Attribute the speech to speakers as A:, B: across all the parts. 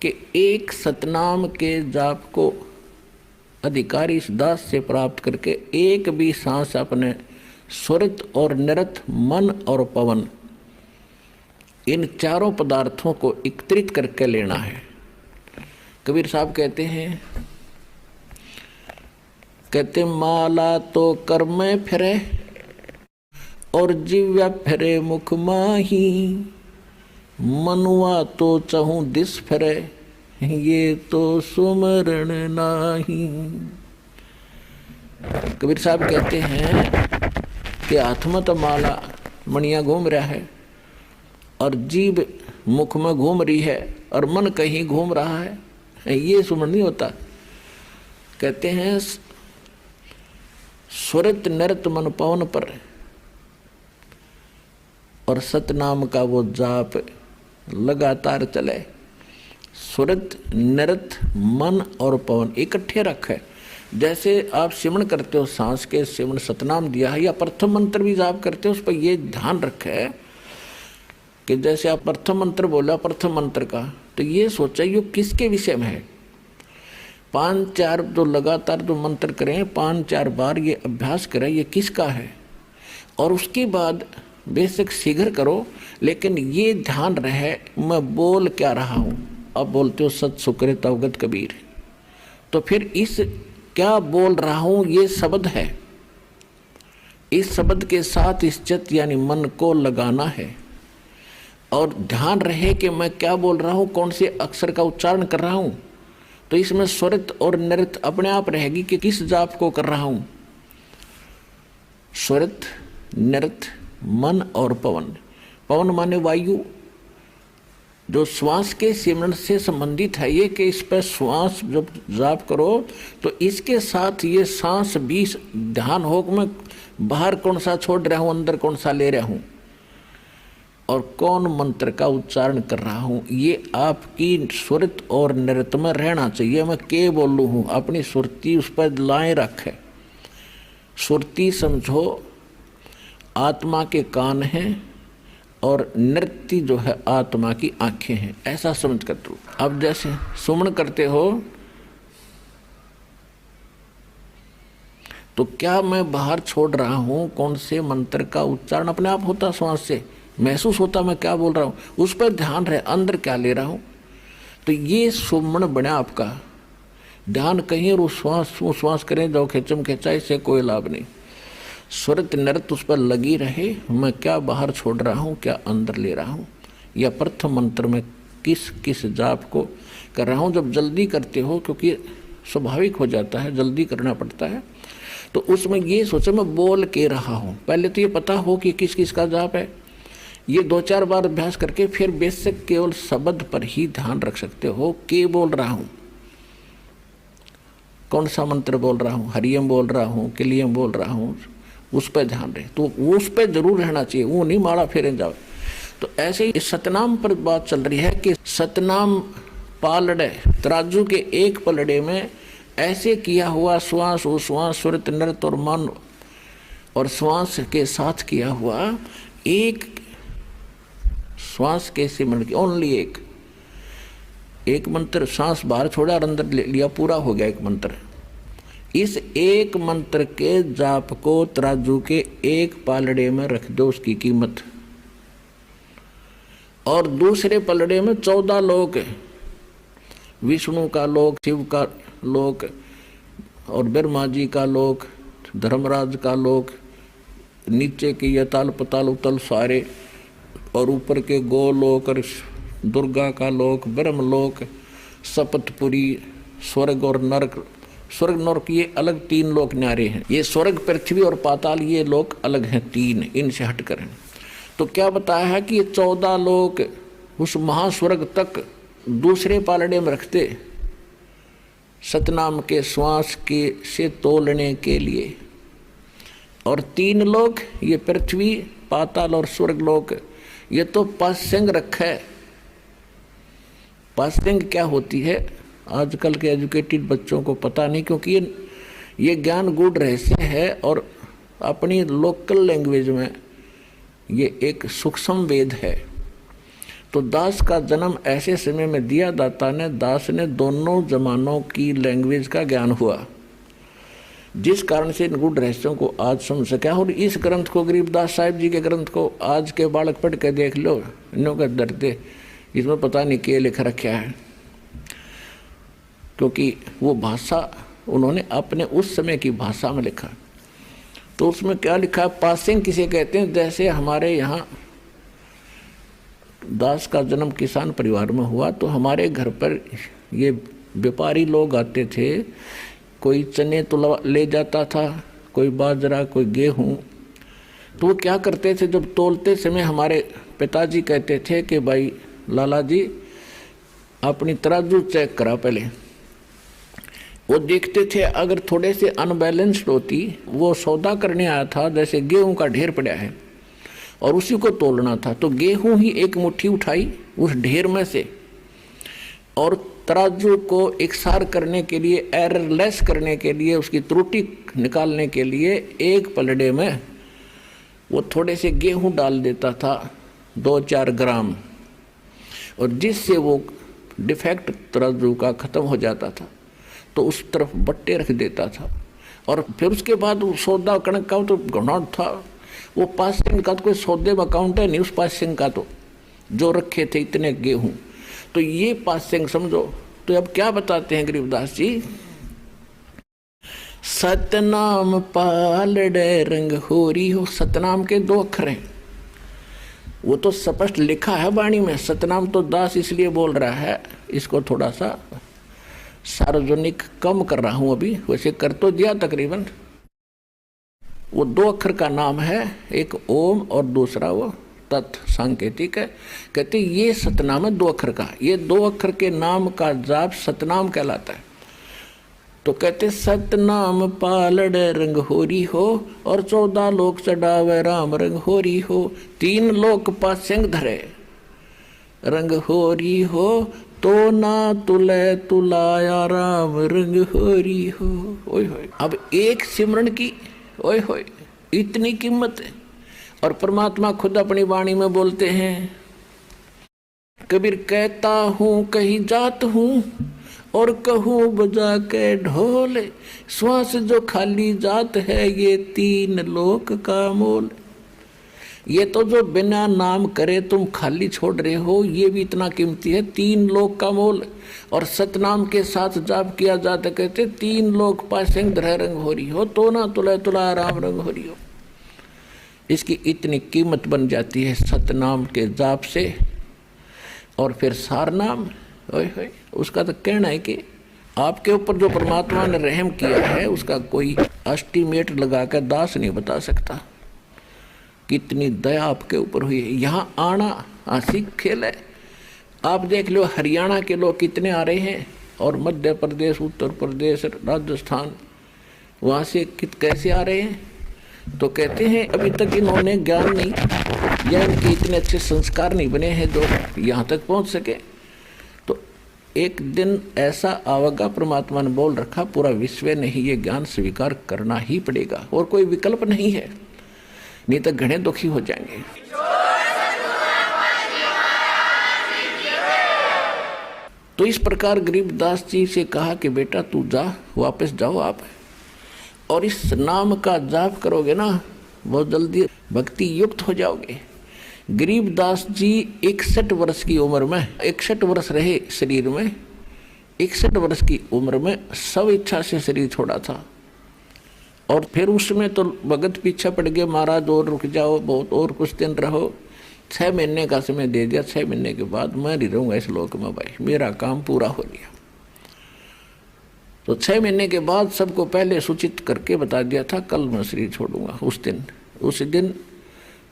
A: कि एक सतनाम के जाप को अधिकारी इस दास से प्राप्त करके एक भी सांस अपने स्वरित और निरत मन और पवन इन चारों पदार्थों को एकत्रित करके लेना है। कबीर साहब कहते माला तो कर में फिरे और जिव्या फिरे मुख माही, मनुआ तो चहूँ दिस फिरे ये तो सुमरण नाही। कबीर साहब कहते हैं कि हाथ में तो माला मणिया घूम रहा है और जीभ मुख में घूम रही है और मन कहीं घूम रहा है, ये सुमरण नहीं होता। कहते हैं स्वरित नृत मन पवन पर और सतनाम का वो जाप लगातार चले। स्वरित नृत मन और पवन इकट्ठे रखे। जैसे आप सिमरण करते हो, सांस के सिमरण सतनाम दिया है, या प्रथम मंत्र भी जाप करते हो, उस पर ये ध्यान रखे कि जैसे आप प्रथम मंत्र बोला प्रथम मंत्र का, तो ये सोचा ये किसके विषय में है। 5-4 जो लगातार जो मंत्र करें, 5-4 बार ये अभ्यास करें, ये किसका है। और उसके बाद बेशक शीघ्र करो, लेकिन ये ध्यान रहे मैं बोल क्या रहा हूँ। अब बोलते हो सत सुकृत अवगत कबीर, तो फिर इस क्या बोल रहा हूँ ये शब्द है, इस शब्द के साथ इस चित्त यानी मन को लगाना है और ध्यान रहे कि मैं क्या बोल रहा हूँ, कौन से अक्षर का उच्चारण कर रहा हूँ। तो इसमें स्वरित और नृत अपने आप रहेगी कि किस जाप को कर रहा हूँ। स्वरित नृत मन और पवन। पवन माने वायु, जो श्वास के सिमरण से संबंधित है। ये कि इस पर श्वास जब जाप करो तो इसके साथ ये सांस भी ध्यान हो कि मैं बाहर कौन सा छोड़ रहा हूँ, अंदर कौन सा ले रहा हूँ और कौन मंत्र का उच्चारण कर रहा हूँ। ये आपकी सुरत और नृत्य में रहना चाहिए। मैं के बोलूँ हूँ, अपनी सुरती उस पर लाए रखे। सुरती समझो आत्मा के कान हैं और नृत्य जो है आत्मा की आंखें हैं, ऐसा समझ कर दो। अब जैसे सुमन करते हो तो क्या मैं बाहर छोड़ रहा हूं, कौन से मंत्र का उच्चारण अपने आप होता, श्वास से महसूस होता मैं क्या बोल रहा हूं, उस पर ध्यान रहे अंदर क्या ले रहा हूं। तो ये सुमन बना आपका ध्यान कहीं और श्वास करें जाओ खिंचम खिंचा, इससे कोई लाभ नहीं। स्वरित नृत्य उस पर लगी रहे, मैं क्या बाहर छोड़ रहा हूँ, क्या अंदर ले रहा हूँ, या प्रथम मंत्र में किस किस जाप को कर रहा हूँ। जब जल्दी करते हो, क्योंकि स्वाभाविक हो जाता है जल्दी करना पड़ता है, तो उसमें ये सोचो मैं बोल के रहा हूँ। पहले तो ये पता हो कि किस किस का जाप है। ये 2-4 बार अभ्यास करके फिर बेसिक केवल शब्द पर ही ध्यान रख सकते हो। के बोल रहा हूँ, कौन सा मंत्र बोल रहा हूँ, हरियम बोल रहा हूँ, किलियम बोल रहा हूँ, उस पर ध्यान रहे। तो उस पर जरूर रहना चाहिए, वो नहीं माला फेरे जाओ। तो ऐसे ही सतनाम पर बात चल रही है कि सतनाम पालड़े तराजू के एक पलड़े में ऐसे किया हुआ श्वास उश्वास स्वरित नृत्य और मन और श्वास के साथ किया हुआ एक श्वास के सिमरण की ओनली एक मंत्र, सांस बाहर छोड़ा और अंदर ले लिया, पूरा हो गया एक मंत्र। इस एक मंत्र के जाप को तराजू के एक पालड़े में रख दो, उसकी कीमत। और दूसरे पलड़े में 14 लोक, विष्णु का लोक, शिव का लोक और ब्रह्मा जी का लोक, धर्मराज का लोक, नीचे के यताल पताल उतल सारे, और ऊपर के गोलोक और दुर्गा का लोक, ब्रह्मलोक, सपतपुरी, स्वर्ग और नरक। स्वर्ग नरक ये अलग 3 लोक न्यारे हैं। ये स्वर्ग पृथ्वी और पाताल ये लोक अलग हैं 3, इनसे हटकर हैं। तो क्या बताया है कि ये 14 लोक उस महास्वर्ग तक दूसरे पालड़े में रखते सतनाम के श्वास के से तोलने के लिए। और 3 लोक ये पृथ्वी पाताल और स्वर्ग लोक, ये तो पासंग रखा है। पासंग क्या होती है आजकल के एजुकेटेड बच्चों को पता नहीं, क्योंकि ये ज्ञान गूढ़ रहस्य है और अपनी लोकल लैंग्वेज में ये एक सूक्ष्म वेद है। तो दास का जन्म ऐसे समय में दिया दाता ने, दास ने दोनों जमानों की लैंग्वेज का ज्ञान हुआ, जिस कारण से इन गूढ़ रहस्यों को आज समझ सका। और इस ग्रंथ को, गरीबदास साहिब जी के ग्रंथ को आज के बालक पढ़ के देख लो, इन्हों का डरते इसमें पता नहीं क्या लिख रखा है, क्योंकि वो भाषा उन्होंने अपने उस समय की भाषा में लिखा। तो उसमें क्या लिखा, पासिंग किसे कहते हैं। जैसे हमारे यहाँ दास का जन्म किसान परिवार में हुआ, तो हमारे घर पर ये व्यापारी लोग आते थे, कोई चने तो ले जाता था, कोई बाजरा, कोई गेहूँ। तो वो क्या करते थे, जब तोलते समय हमारे पिताजी कहते थे कि भाई लाला जी अपनी तराजू चेक करा पहले। वो देखते थे अगर थोड़े से अनबैलेंस्ड होती, वो सौदा करने आया था, जैसे गेहूं का ढेर पड़ा है और उसी को तोलना था, तो गेहूं ही एक मुट्ठी उठाई उस ढेर में से, और तराजू को एकसार करने के लिए, एररलेस करने के लिए, उसकी त्रुटि निकालने के लिए एक पलड़े में वो थोड़े से गेहूं डाल देता था, 2-4 ग्राम, और जिससे वो डिफेक्ट तराजू का ख़त्म हो जाता था। तो उस तरफ बट्टे रख देता था, और फिर उसके बाद वो सौदा कणक का तो घना था, वो पासिंग का तो कोई सौदे में अकाउंट है नहीं उस पासिंग का, तो जो रखे थे इतने गेहूं, तो ये पासिंग समझो। तो अब क्या बताते हैं गरीबदास जी, सतनाम पालड़े रंग होरी हो। सतनाम के 2 अक्षर हैं, वो तो स्पष्ट लिखा है वाणी में। सतनाम तो दास इसलिए बोल रहा है, इसको थोड़ा सा सार्वजनिक कम कर रहा हूं अभी, वैसे कर तो दिया तकरीबन। वो 2 अक्षर का नाम है, एक ओम और दूसरा वो तत् सांकेतिक है। कहते ये सतनाम है 2 अक्षर का, ये 2 अक्षर के नाम का जाप सतनाम कहलाता है। तो कहते सतनाम पालड़ रंग होरी हो, और 14 लोक चढ़ावे राम रंग होरी हो। 3 लोक पासिंग धरे रंग होरी हो, तो ना तुले तुलाया राम रंग होरी हो। ओए होए, अब एक सिमरन की ओए होए इतनी कीमत है। और परमात्मा खुद अपनी वाणी में बोलते हैं, कबीर कहता हूँ कहीं जात हूँ और कहूँ बजा के ढोल, श्वास जो खाली जात है ये 3 लोक का मोल। ये तो जो बिना नाम करे तुम खाली छोड़ रहे हो, ये भी इतना कीमती है, 3 लोक का मोल। और सतनाम के साथ जाप किया जाता, कहते 3 लोक पासिंग धरे रंग हो रही हो, तो ना तुला तुला राम रंग हो रही हो। इसकी इतनी कीमत बन जाती है सतनाम के जाप से। और फिर सारनाम, उसका तो कहना है कि आपके ऊपर जो परमात्मा ने रहम किया है उसका कोई एस्टीमेट लगा कर दास नहीं बता सकता, कितनी दया आपके ऊपर हुई है। यहाँ आना हंसी खेल है। आप देख लो हरियाणा के लोग कितने आ रहे हैं, और मध्य प्रदेश, उत्तर प्रदेश, राजस्थान, वहाँ से कैसे आ रहे हैं। तो कहते हैं अभी तक इन्होंने ज्ञान नहीं, या इनके इतने अच्छे संस्कार नहीं बने हैं जो यहाँ तक पहुँच सके। तो एक दिन ऐसा आवेगा, परमात्मा ने बोल रखा, पूरा विश्व ने ही ये ज्ञान स्वीकार करना ही पड़ेगा, और कोई विकल्प नहीं है, नहीं तो घने दुखी हो जाएंगे। तो इस प्रकार गरीबदास जी से कहा कि बेटा तू जा, वापस जाओ आप, और इस नाम का जाप करोगे ना, बहुत जल्दी भक्ति युक्त हो जाओगे। गरीबदास जी 61 वर्ष की उम्र में, 61 वर्ष रहे शरीर में, 61 वर्ष की उम्र में सब इच्छा से शरीर छोड़ा था। और फिर उसमें तो भगत पीछे पड़ गए, महाराज और रुक जाओ, बहुत और कुछ दिन रहो। 6 महीने का समय दे दिया, 6 महीने के बाद मैं नहीं रहूँगा इस लोक में, भाई मेरा काम पूरा हो गया। तो 6 महीने के बाद सबको पहले सूचित करके बता दिया था, कल मैं शरीर छोड़ूंगा। उस दिन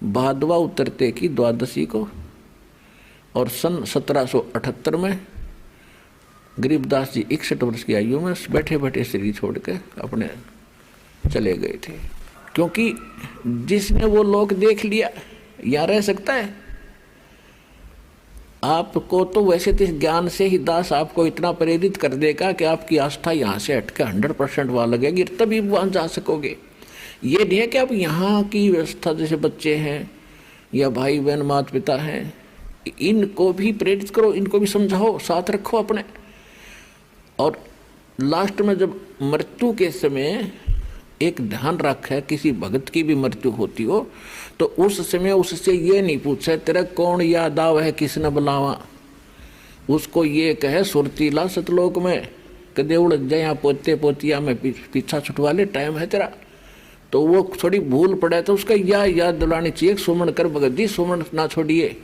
A: भादवा उतरते की द्वादशी को, और सन 1778 में गरीबदास जी 61 वर्ष की आयु में बैठे बैठे शरीर छोड़ के अपने चले गए थे। क्योंकि जिसने वो लोक देख लिया यहाँ रह सकता है। आपको तो वैसे तो इस ज्ञान से ही दास आपको इतना प्रेरित कर देगा कि आपकी आस्था यहाँ से हटकर 100% वहाँ लगेगी, तभी वहाँ जा सकोगे। ये नहीं है कि आप यहाँ की व्यवस्था, जैसे बच्चे हैं या भाई बहन माता पिता हैं इनको भी प्रेरित करो, इनको भी समझाओ, साथ रखो अपने। और लास्ट में जब मृत्यु के समय एक ध्यान रखे, किसी भगत की भी मृत्यु होती हो तो उस समय उससे ये नहीं पूछे तेरा कौन याद आव है, किसने बुलावा। उसको ये कहे सुरतीला सतलोक में कदे उड़ जाए, पोते पोतिया में पीछा छुटवा ले, टाइम है तेरा। तो वो थोड़ी भूल पड़े तो उसका याद दिलानी चाहिए, सुमन कर भगत जी, सुमन ना छोड़िए।